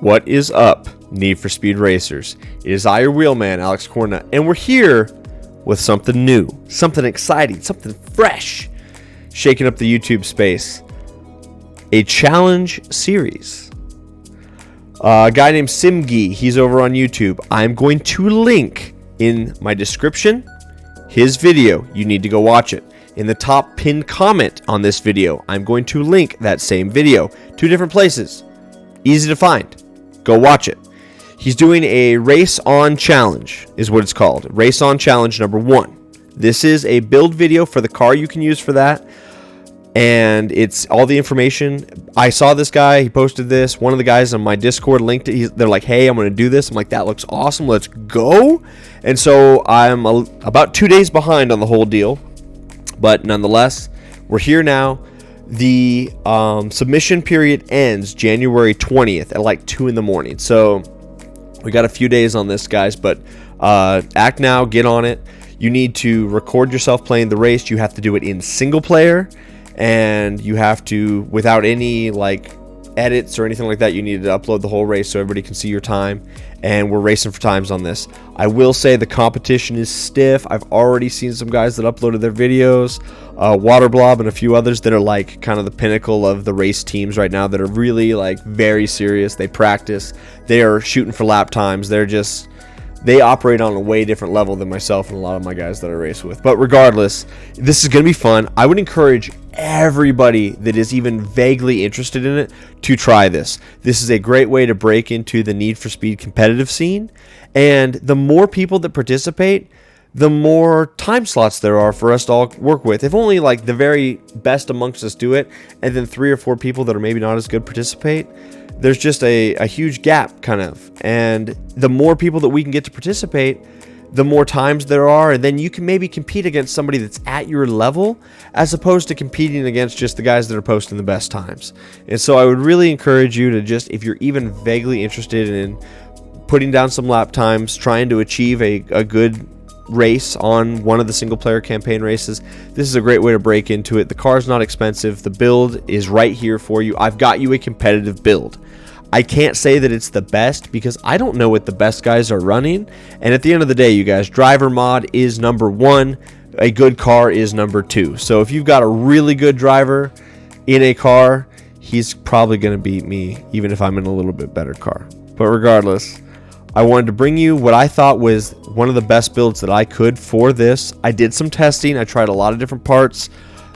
What is up, Need for Speed Racers? It is I, your wheelman, Alex Cornnut, and we're here with something new, something exciting, something fresh, shaking up the YouTube space. A challenge series. A guy named Simgii, he's over on YouTube. I'm going to link in my description his video. You need to go watch it. In the top pinned comment on this video, I'm going to link that same video. 2 different places. Easy to find. Go watch it. He's doing a race on challenge is what it's called. Race on challenge number 1. This is a build video for the car you can use for that. And it's all the information. I saw this guy. He posted this. One of the guys on my Discord linked it. They're like, hey, I'm going to do this. I'm like, that looks awesome. Let's go. And so I'm about 2 days behind on the whole deal. But nonetheless, we're here now. The submission period ends January 20th at like 2 in the morning. So we got a few days on this, guys. But act now. Get on it. You need to record yourself playing the race. You have to do it in single player. And you have to, without any like edits or anything like that, you need to upload the whole race so everybody can see your time. And we're racing for times on this. I will say the competition is stiff. I've already seen some guys that uploaded their videos, Waterblob and a few others that are like kind of the pinnacle of the race teams right now that are really like very serious. They practice. They are shooting for lap times. They operate on a way different level than myself and a lot of my guys that I race with. But regardless, this is going to be fun. I would encourage everybody that is even vaguely interested in it to try this. This is a great way to break into the Need for Speed competitive scene. And the more people that participate, the more time slots there are for us to all work with. If only like the very best amongst us do it, and then 3 or 4 people that are maybe not as good participate, there's just a huge gap kind of. And the more people that we can get to participate, the more times there are, and then you can maybe compete against somebody that's at your level as opposed to competing against just the guys that are posting the best times. And so I would really encourage you to just, if you're even vaguely interested in putting down some lap times, trying to achieve a good race on one of the single player campaign races, this is a great way to break into it. The car's not expensive. The build is right here for you. I've got you a competitive build. I can't say that it's the best because I don't know what the best guys are running. And at the end of the day, you guys, driver mod is number 1. A good car is number 2. So if you've got a really good driver in a car, he's probably going to beat me, even if I'm in a little bit better car. But regardless, I wanted to bring you what I thought was one of the best builds that I could for this. I did some testing. I tried a lot of different parts.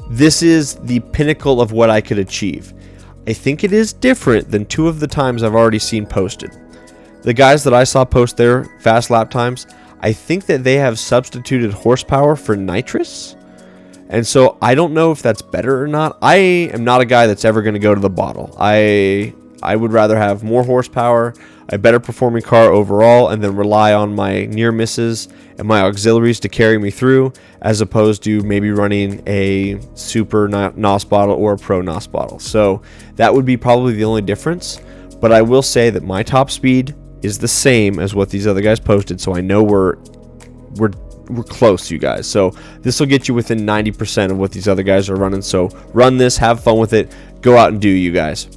This is the pinnacle of what I could achieve. I think it is different than 2 of the times I've already seen posted. The guys that I saw post their fast lap times, I think that they have substituted horsepower for nitrous. And so I don't know if that's better or not. I am not a guy that's ever going to go to the bottle. I would rather have more horsepower, a better performing car overall, and then rely on my near misses and my auxiliaries to carry me through, as opposed to maybe running a super NOS bottle or a pro NOS bottle. So that would be probably the only difference. But I will say that my top speed is the same as what these other guys posted, so I know we're close, you guys. So this will get you within 90% of what these other guys are running. So run this, have fun with it, go out and do, you guys.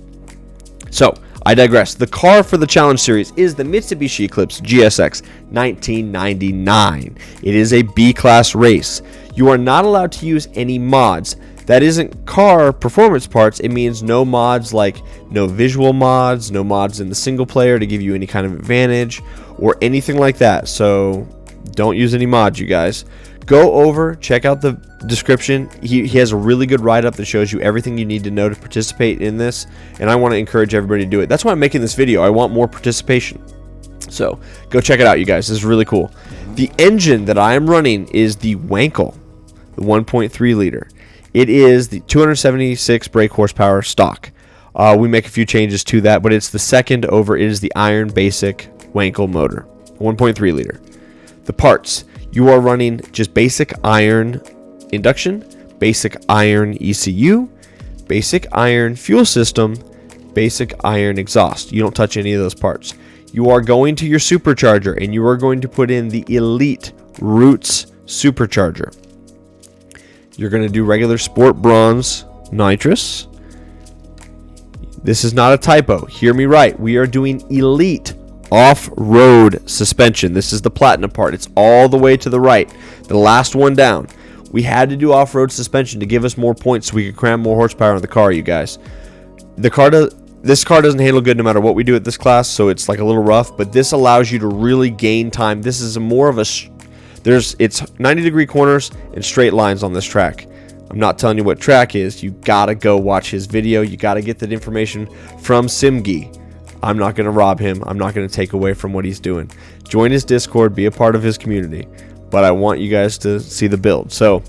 So, I digress. The car for the challenge series is the Mitsubishi Eclipse GSX 1999. It is a B-class race. You are not allowed to use any mods. That isn't car performance parts. It means no mods, like no visual mods, no mods in the single player to give you any kind of advantage or anything like that. So, don't use any mods, you guys. Go over, check out the description. He has a really good write-up that shows you everything you need to know to participate in this, and I want to encourage everybody to do it. That's why I'm making this video. I want more participation. So go check it out, you guys. This is really cool. The engine that I am running is the Wankel, the 1.3 liter. It is the 276 brake horsepower stock. We make a few changes to that, but it's the second over. It is the Iron Basic Wankel motor, 1.3 liter. The parts. You are running just basic iron induction, basic iron ECU, basic iron fuel system, basic iron exhaust. You don't touch any of those parts. You are going to your supercharger and you are going to put in the Elite Roots supercharger. You're going to do regular Sport Bronze nitrous. This is not a typo. Hear me right. We are doing elite off-road suspension. This is the platinum part. It's all the way to the right, the last one down. We had to do off-road suspension to give us more points so we could cram more horsepower in the car, you guys. This car doesn't handle good no matter what we do at this class, so it's like a little rough, but this allows you to really gain time. This is more of a it's 90-degree corners and straight lines on this track. I'm not telling you what track is. You gotta go watch his video. You gotta get that information from Simgii. I'm not gonna rob him. I'm not gonna take away from what he's doing. Join his Discord, be a part of his community. But I want you guys to see the build. So,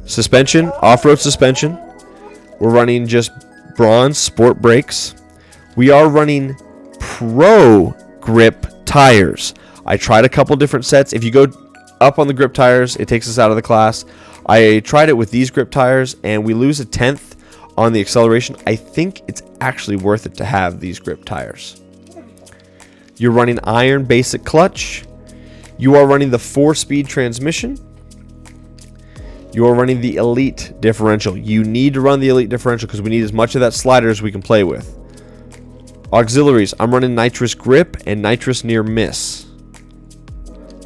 suspension, off-road suspension. We're running just bronze sport brakes. We are running pro grip tires. I tried a couple different sets. If you go up on the grip tires, it takes us out of the class. I tried it with these grip tires, and we lose 1/10 on the acceleration. I think it's actually worth it to have these grip tires. You're running iron basic clutch. You are running the 4-speed transmission. You are running the elite differential. You need to run the elite differential because we need as much of that slider as we can play with. Auxiliaries, I'm running nitrous grip and nitrous near miss.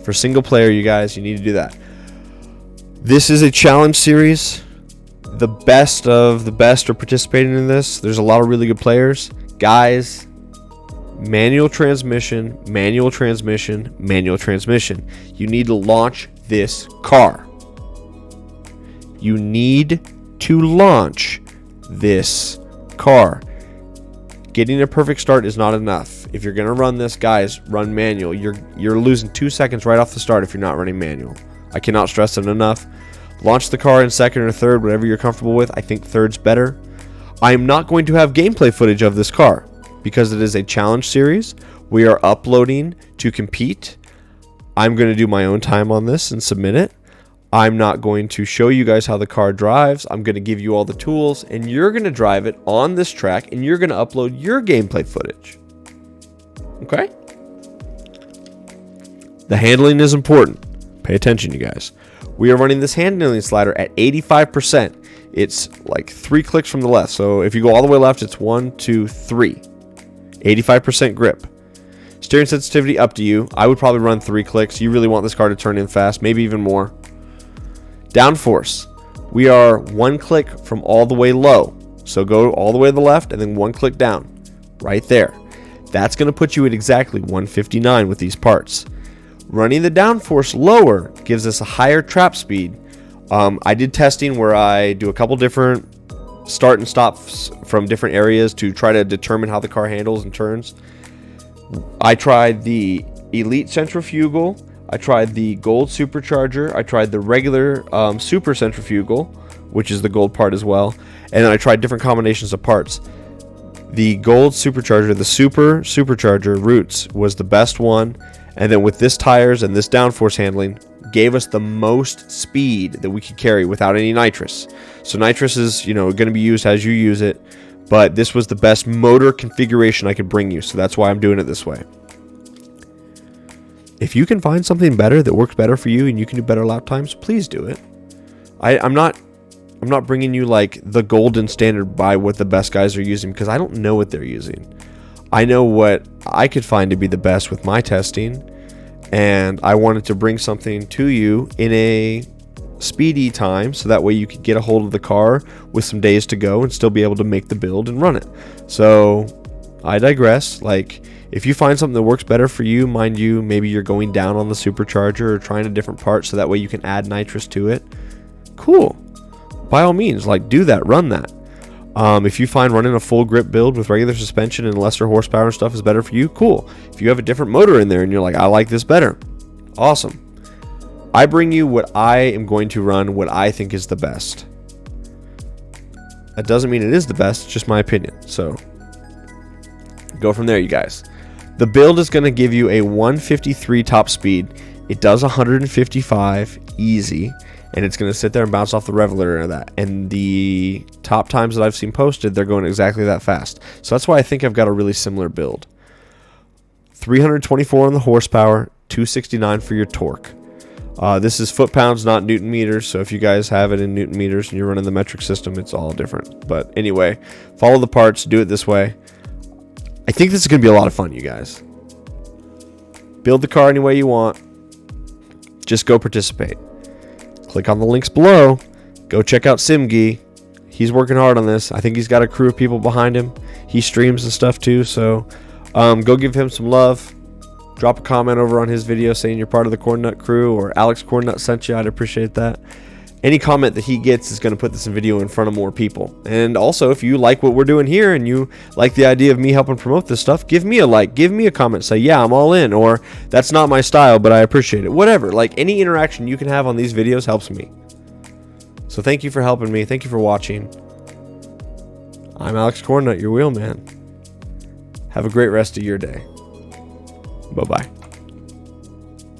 For single player, you guys, you need to do that. This is a challenge series. The best of the best are participating in this. There's a lot of really good players. Guys, manual transmission, manual transmission, manual transmission. You need to launch this car. You need to launch this car. Getting a perfect start is not enough. If you're going to run this, guys, run manual. You're losing 2 seconds right off the start if you're not running manual. I cannot stress it enough. Launch the car in second or third, whatever you're comfortable with. I think third's better. I am not going to have gameplay footage of this car because it is a challenge series. We are uploading to compete. I'm going to do my own time on this and submit it. I'm not going to show you guys how the car drives. I'm going to give you all the tools, and you're going to drive it on this track, and you're going to upload your gameplay footage. Okay? The handling is important. Pay attention, you guys. We are running this handling slider at 85%. It's like 3 clicks from the left. So if you go all the way left, it's 1, 2, 3. 85% grip. Steering sensitivity, up to you. I would probably run 3 clicks. You really want this car to turn in fast, maybe even more. Downforce. We are 1 click from all the way low. So go all the way to the left and then 1 click down. Right there. That's going to put you at exactly 159 with these parts. Running the downforce lower gives us a higher trap speed. I did testing where I do a couple different start and stops from different areas to try to determine how the car handles and turns. I tried the Elite Centrifugal. I tried the Gold Supercharger. I tried the regular Super Centrifugal, which is the gold part as well. And then I tried different combinations of parts. The Gold Supercharger, the Super Supercharger Roots was the best one. And then with this tires and this downforce handling, gave us the most speed that we could carry without any nitrous. So nitrous is, going to be used as you use it, but this was the best motor configuration I could bring you. So that's why I'm doing it this way. If you can find something better that works better for you and you can do better lap times, please do it. I'm not bringing you like the golden standard by what the best guys are using because I don't know what they're using. I know what I could find to be the best with my testing, and I wanted to bring something to you in a speedy time so that way you could get a hold of the car with some days to go and still be able to make the build and run it. So I digress. Like, if you find something that works better for you, mind you, maybe you're going down on the supercharger or trying a different part so that way you can add nitrous to it. Cool. By all means, like, do that, run that. If you find running a full grip build with regular suspension and lesser horsepower and stuff is better for you, cool. If you have a different motor in there and you're like, I like this better, awesome. I bring you what I am going to run, what I think is the best. That doesn't mean it is the best, it's just my opinion. So go from there, you guys. The build is going to give you a 153 top speed. It does 155 easy. And it's going to sit there and bounce off the regulator of that. And the top times that I've seen posted, they're going exactly that fast. So that's why I think I've got a really similar build. 324 on the horsepower, 269 for your torque. This is foot-pounds, not Newton meters. So if you guys have it in Newton meters and you're running the metric system, it's all different. But anyway, follow the parts, do it this way. I think this is going to be a lot of fun, you guys. Build the car any way you want. Just go participate. Click on the links below. Go check out Simgii. He's working hard on this. I think he's got a crew of people behind him. He streams and stuff too, so go give him some love. Drop a comment over on his video saying you're part of the Cornnut crew, or Alex Cornnut sent you. I'd appreciate that. Any comment that he gets is going to put this video in front of more people. And also, if you like what we're doing here and you like the idea of me helping promote this stuff, give me a like, give me a comment, say, yeah, I'm all in, or that's not my style, but I appreciate it. Whatever. Like, any interaction you can have on these videos helps me. So thank you for helping me. Thank you for watching. I'm Alex Cornnut, your wheelman. Have a great rest of your day. Bye-bye.